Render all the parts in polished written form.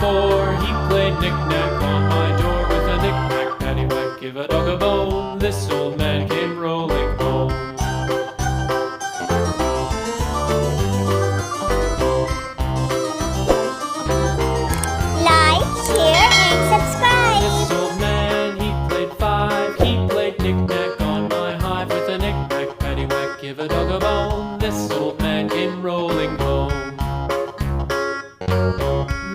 4. He played knick-knack on my door with a knick-knack, paddywhack, give a dog a bone. This old man came rolling home. Like, share, and subscribe. This old man, he played 5. He played knick-knack on my hive with a knick-knack, paddywhack, give a dog a bone. This old man came rolling home.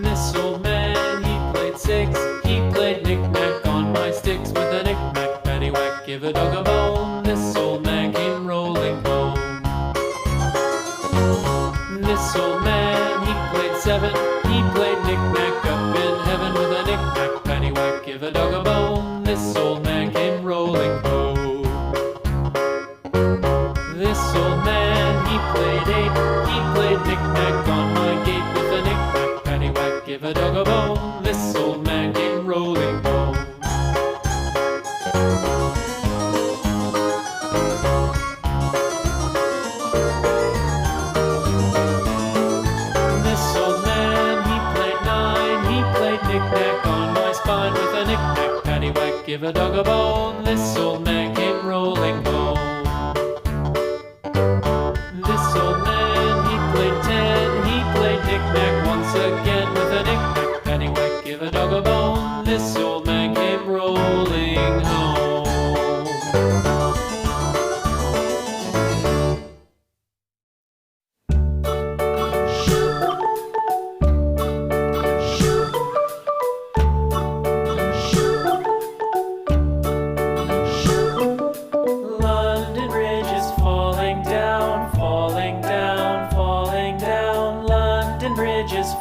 This old man, he played 6. He played knick-knack on my sticks with a knick-knack, paddywhack, give a dog a bone. This old man came rolling home. This old man, he played 7. He played knick-knack up in heaven with a knick-knack, paddywhack, give a dog a bone. This old man came rolling home. This old man, he played 8. He played knick-knack on my gate with a knick-knack, paddywhack, give a dog a bone. This old man came rolling home. This old man, he played 9. He played knick-knack on my spine with a knick-knack, paddywhack, give a dog a bone. This old man came rolling home. This old man, he played 10. He played knick-knack once again with a knick-knack, paddywhack, give a dog a bone. This old man came rolling home. London Bridge is falling down, falling down, falling down. London Bridge is